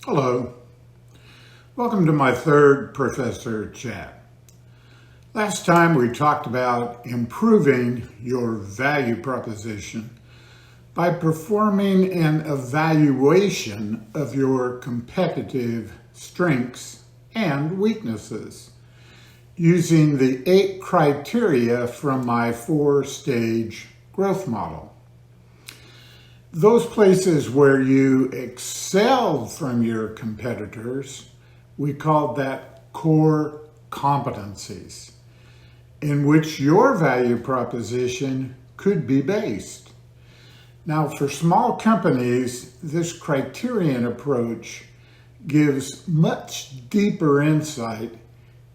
Hello. Welcome to my third Professor Chat. Last time we talked about improving your value proposition by performing an evaluation of your competitive strengths and weaknesses using the 8 criteria from my 4-stage growth model. Those places where you excelled from your competitors, we called that core competencies, in which your value proposition could be based. Now, for small companies, this criterion approach gives much deeper insight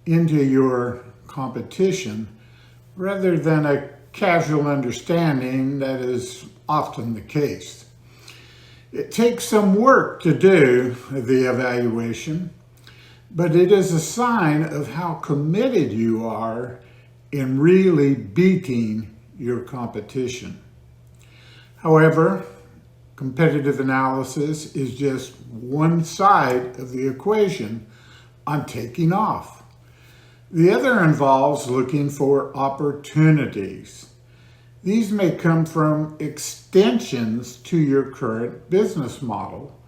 into your competition rather than a casual understanding that is often the case. It takes some work to do the evaluation, but it is a sign of how committed you are in really beating your competition. However, competitive analysis is just one side of the equation on taking off. The other involves looking for opportunities. These may come from extensions to your current business model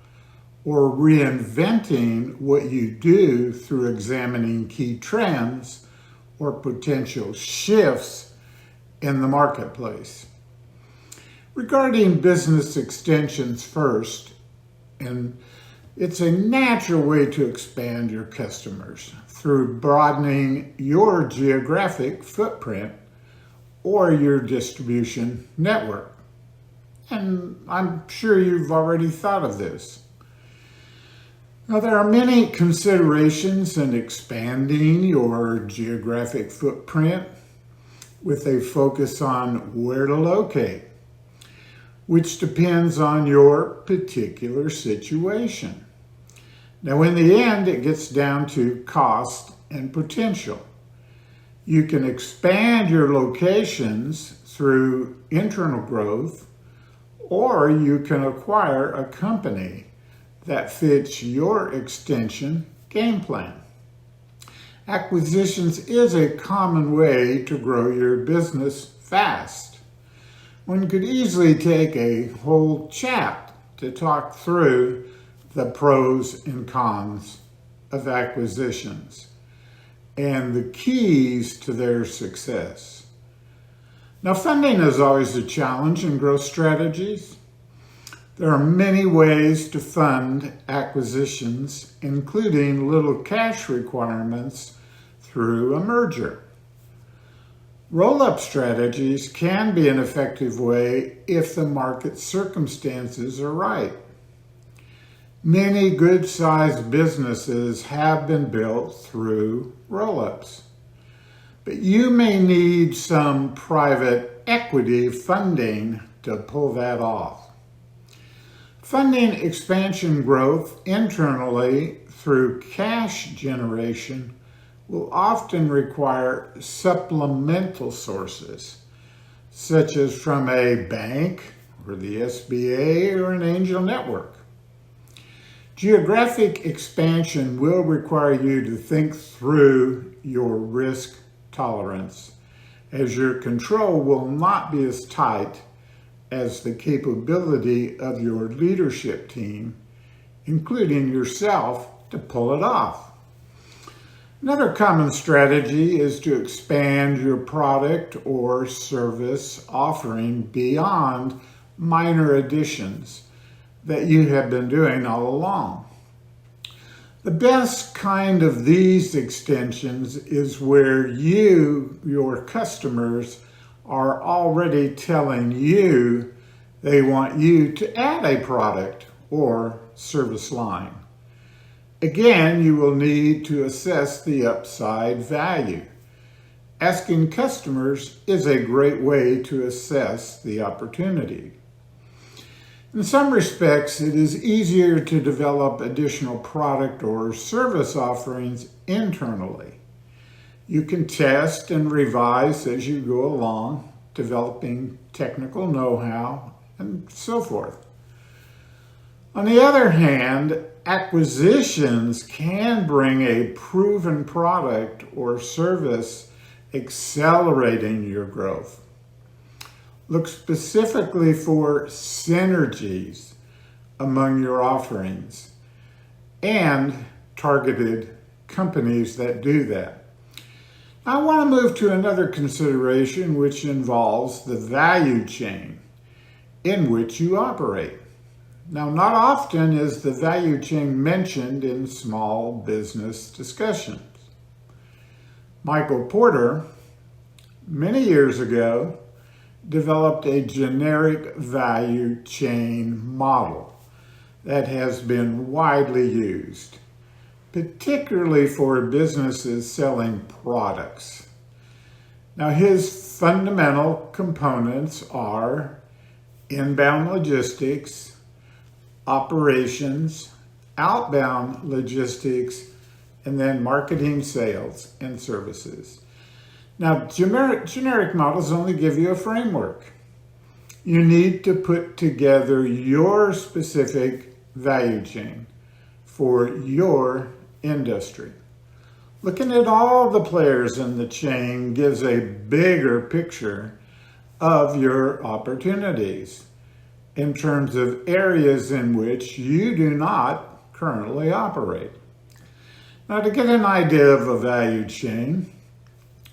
or reinventing what you do through examining key trends or potential shifts in the marketplace. Regarding business extensions first, and it's a natural way to expand your customers through broadening your geographic footprint or your distribution network. And I'm sure you've already thought of this. Now, there are many considerations in expanding your geographic footprint with a focus on where to locate, which depends on your particular situation. Now, in the end, it gets down to cost and potential. You can expand your locations through internal growth, or you can acquire a company that fits your extension game plan. Acquisitions is a common way to grow your business fast. One could easily take a whole chat to talk through the pros and cons of acquisitions and the keys to their success. Now, funding is always a challenge in growth strategies. There are many ways to fund acquisitions, including little cash requirements through a merger. Roll-up strategies can be an effective way if the market circumstances are right. Many good-sized businesses have been built through roll-ups, but you may need some private equity funding to pull that off. Funding expansion growth internally through cash generation will often require supplemental sources, such as from a bank or the SBA or an angel network. Geographic expansion will require you to think through your risk tolerance, as your control will not be as tight as the capability of your leadership team, including yourself, to pull it off. Another common strategy is to expand your product or service offering beyond minor additions that you have been doing all along. The best kind of these extensions is where your customers, are already telling you they want you to add a product or service line. Again, you will need to assess the upside value. Asking customers is a great way to assess the opportunity. In some respects, it is easier to develop additional product or service offerings internally. You can test and revise as you go along, developing technical know-how and so forth. On the other hand, acquisitions can bring a proven product or service accelerating your growth. Look specifically for synergies among your offerings and targeted companies that do that. I want to move to another consideration which involves the value chain in which you operate. Now, not often is the value chain mentioned in small business discussions. Michael Porter, many years ago, developed a generic value chain model that has been widely used, particularly for businesses selling products. Now, his fundamental components are inbound logistics, operations, outbound logistics, and then marketing, sales, and services. Now, generic models only give you a framework. You need to put together your specific value chain for your industry. Looking at all the players in the chain gives a bigger picture of your opportunities in terms of areas in which you do not currently operate. Now, to get an idea of a value chain,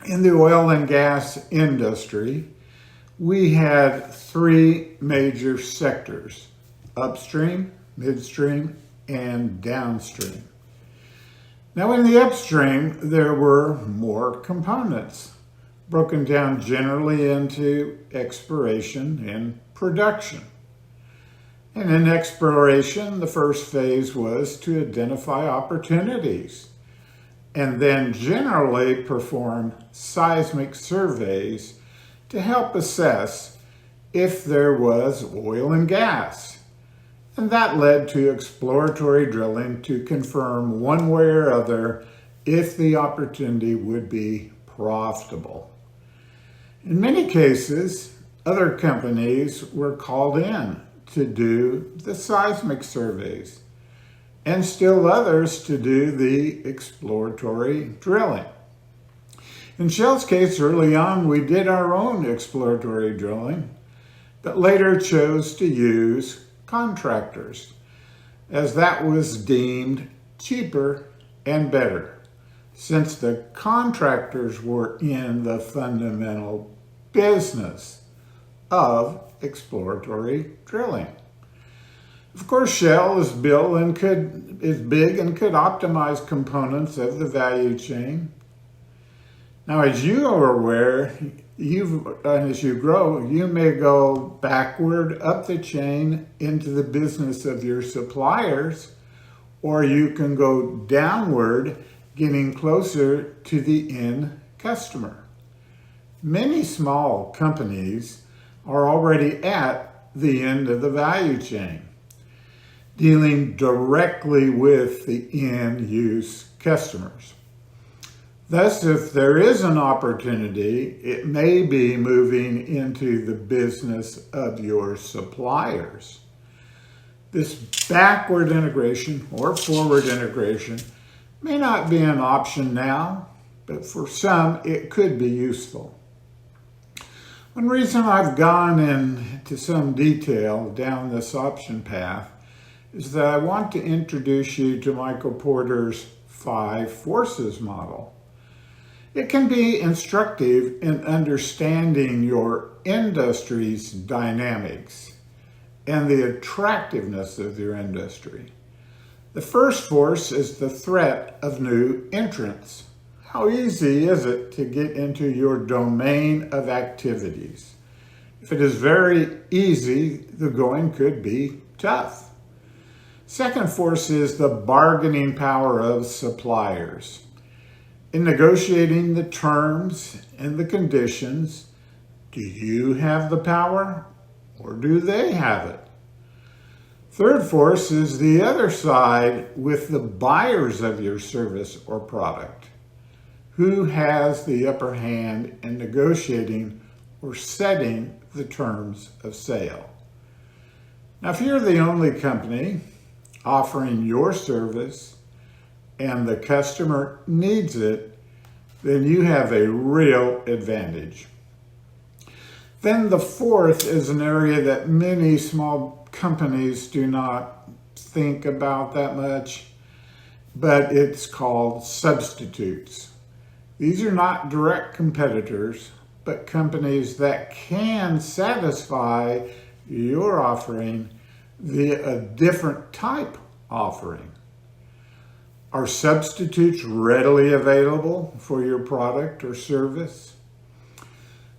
in the oil and gas industry, we had three major sectors: upstream, midstream, and downstream. Now, in the upstream, there were more components, broken down generally into exploration and production. And in exploration, the first phase was to identify opportunities and then generally perform seismic surveys to help assess if there was oil and gas. And that led to exploratory drilling to confirm one way or other if the opportunity would be profitable. In many cases, other companies were called in to do the seismic surveys, and still others to do the exploratory drilling. In Shell's case, early on, we did our own exploratory drilling, but later chose to use contractors, as that was deemed cheaper and better, since the contractors were in the fundamental business of exploratory drilling. Of course, Shell is big and could optimize components of the value chain. Now, as you are aware, as you grow, you may go backward up the chain into the business of your suppliers, or you can go downward, getting closer to the end customer. Many small companies are already at the end of the value chain, dealing directly with the end use customers. Thus, if there is an opportunity, it may be moving into the business of your suppliers. This backward integration or forward integration may not be an option now, but for some, it could be useful. One reason I've gone into some detail down this option path is that I want to introduce you to Michael Porter's 5 forces model. It can be instructive in understanding your industry's dynamics and the attractiveness of your industry. The first force is the threat of new entrants. How easy is it to get into your domain of activities? If it is very easy, the going could be tough. Second force is the bargaining power of suppliers. In negotiating the terms and the conditions, do you have the power or do they have it? Third force is the other side with the buyers of your service or product. Who has the upper hand in negotiating or setting the terms of sale? Now, if you're the only company offering your service and the customer needs it, then you have a real advantage. Then the fourth is an area that many small companies do not think about that much, but it's called substitutes. These are not direct competitors, but companies that can satisfy your offering via a different type offering. Are substitutes readily available for your product or service?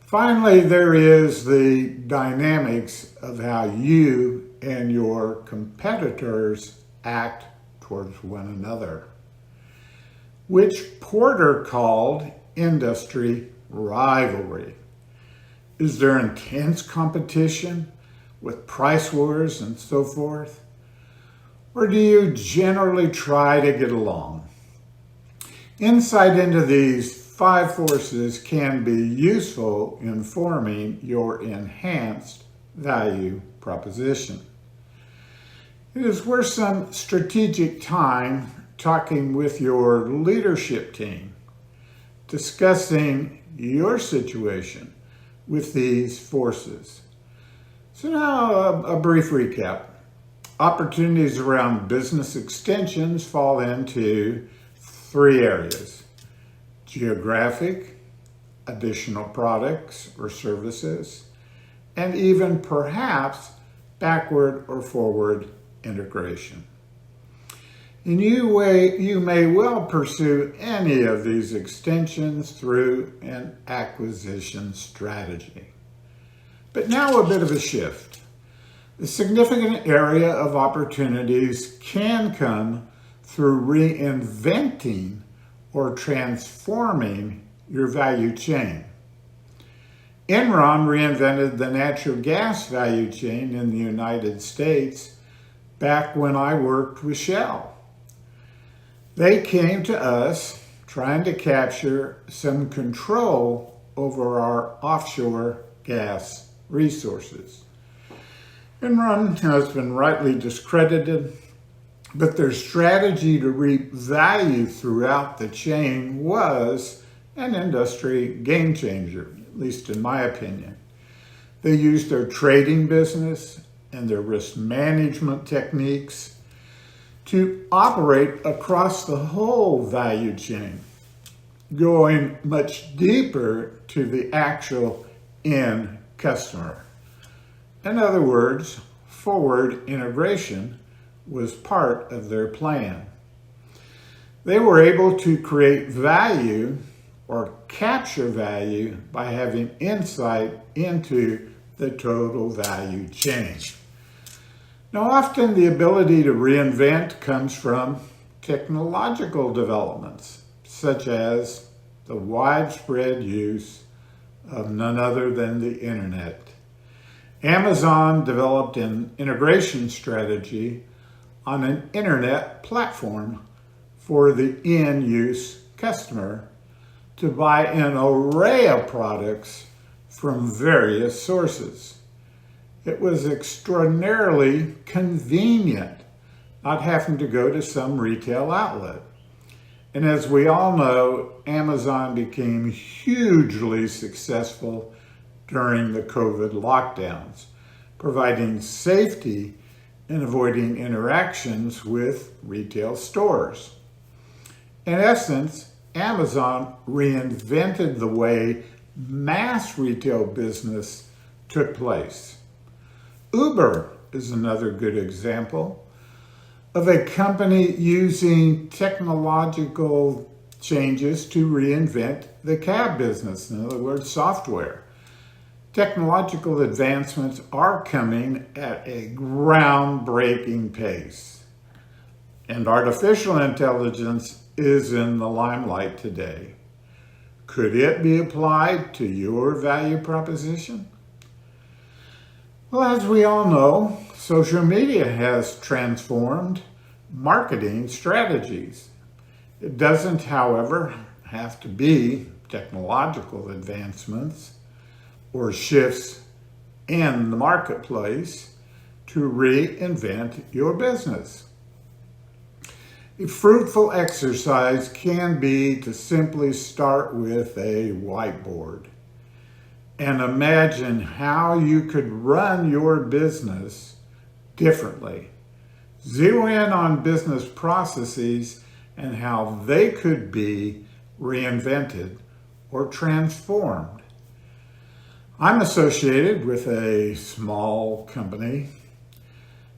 Finally, there is the dynamics of how you and your competitors act towards one another, which Porter called industry rivalry. Is there intense competition with price wars and so forth? Or do you generally try to get along? Insight into these 5 forces can be useful in forming your enhanced value proposition. It is worth some strategic time talking with your leadership team, discussing your situation with these forces. So now a brief recap. Opportunities around business extensions fall into 3 areas: geographic, additional products or services, and even perhaps backward or forward integration. And you may well pursue any of these extensions through an acquisition strategy. But now a bit of a shift. A significant area of opportunities can come through reinventing or transforming your value chain. Enron reinvented the natural gas value chain in the United States back when I worked with Shell. They came to us trying to capture some control over our offshore gas resources. Enron has been rightly discredited, but their strategy to reap value throughout the chain was an industry game changer, at least in my opinion. They used their trading business and their risk management techniques to operate across the whole value chain, going much deeper to the actual end customer. In other words, forward integration was part of their plan. They were able to create value or capture value by having insight into the total value chain. Now, often the ability to reinvent comes from technological developments, such as the widespread use of none other than the internet. Amazon developed an integration strategy on an internet platform for the end-use customer to buy an array of products from various sources. It was extraordinarily convenient not having to go to some retail outlet. And as we all know, Amazon became hugely successful during the COVID lockdowns, providing safety and avoiding interactions with retail stores. In essence, Amazon reinvented the way mass retail business took place. Uber is another good example of a company using technological changes to reinvent the cab business, in other words, software. Technological advancements are coming at a groundbreaking pace, and artificial intelligence is in the limelight today. Could it be applied to your value proposition? Well, as we all know, social media has transformed marketing strategies. It doesn't, however, have to be technological advancements or shifts in the marketplace to reinvent your business. A fruitful exercise can be to simply start with a whiteboard and imagine how you could run your business differently. Zero in on business processes and how they could be reinvented or transformed. I'm associated with a small company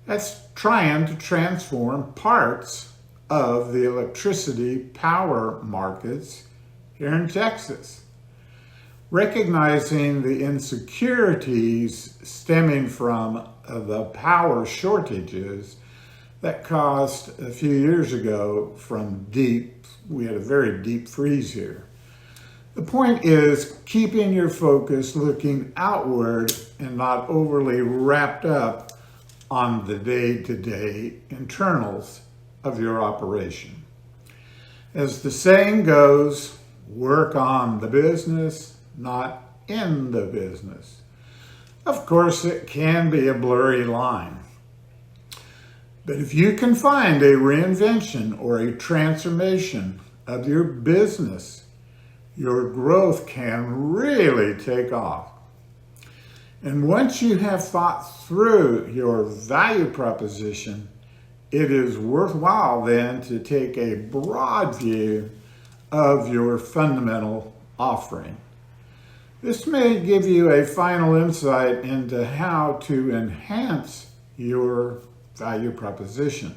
that's trying to transform parts of the electricity power markets here in Texas. Recognizing the insecurities stemming from the power shortages that caused a few years ago we had a very deep freeze here. The point is keeping your focus looking outward and not overly wrapped up on the day-to-day internals of your operation. As the saying goes, work on the business, not in the business. Of course, it can be a blurry line. But if you can find a reinvention or a transformation of your business, your growth can really take off. And once you have thought through your value proposition, it is worthwhile then to take a broad view of your fundamental offering. This may give you a final insight into how to enhance your value proposition.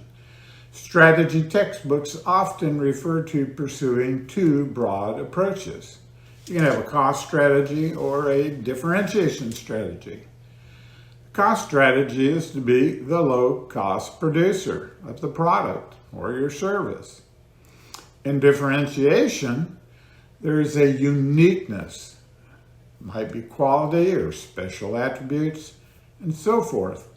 Strategy textbooks often refer to pursuing two broad approaches. You can have a cost strategy or a differentiation strategy. The cost strategy is to be the low-cost producer of the product or your service. In differentiation, there is a uniqueness. It might be quality or special attributes and so forth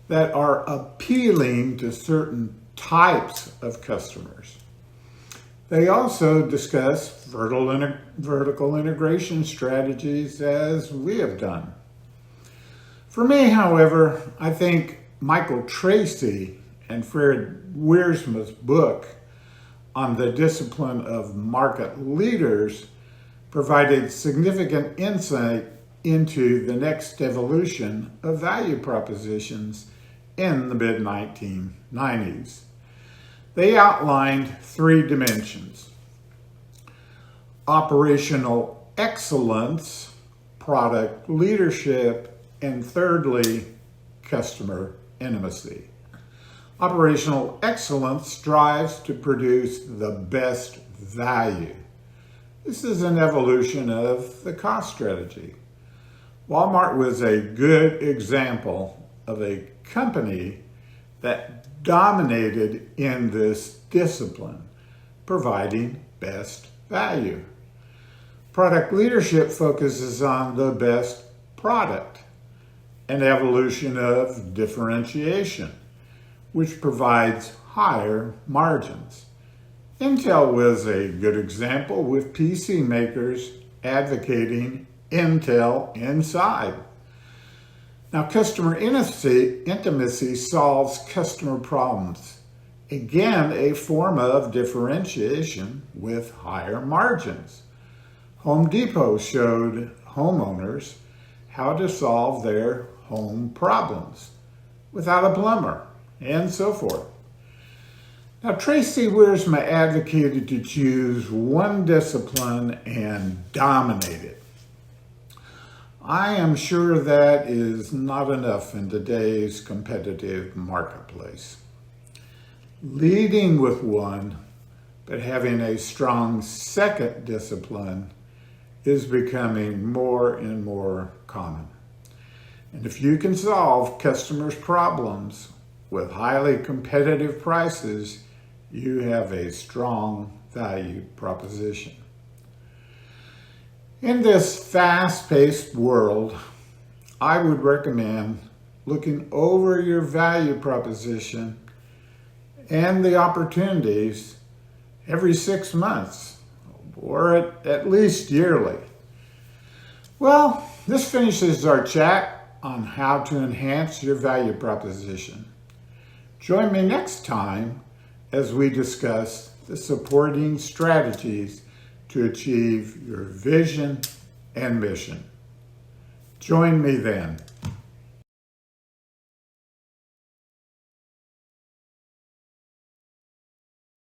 that are appealing to certain types of customers. They also discuss vertical integration strategies as we have done. For me, however, I think Michael Tracy and Fred Wiersma's book on the discipline of market leaders provided significant insight into the next evolution of value propositions in the mid-1990s. They outlined three dimensions: operational excellence, product leadership, and thirdly, customer intimacy. Operational excellence strives to produce the best value. This is an evolution of the cost strategy. Walmart was a good example of a company that dominated in this discipline, providing best value. Product leadership focuses on the best product, an evolution of differentiation, which provides higher margins. Intel was a good example, with PC makers advocating Intel Inside. Now, customer intimacy solves customer problems. Again, a form of differentiation with higher margins. Home Depot showed homeowners how to solve their home problems without a plumber, and so forth. Now, Tracy Wiersma advocated to choose one discipline and dominate it. I am sure that is not enough in today's competitive marketplace. Leading with one, but having a strong second discipline is becoming more and more common. And if you can solve customers' problems with highly competitive prices, you have a strong value proposition. In this fast-paced world, I would recommend looking over your value proposition and the opportunities every 6 months, or at least yearly. Well, this finishes our chat. on how to enhance your value proposition. Join me next time as we discuss the supporting strategies to achieve your vision and mission. Join me then.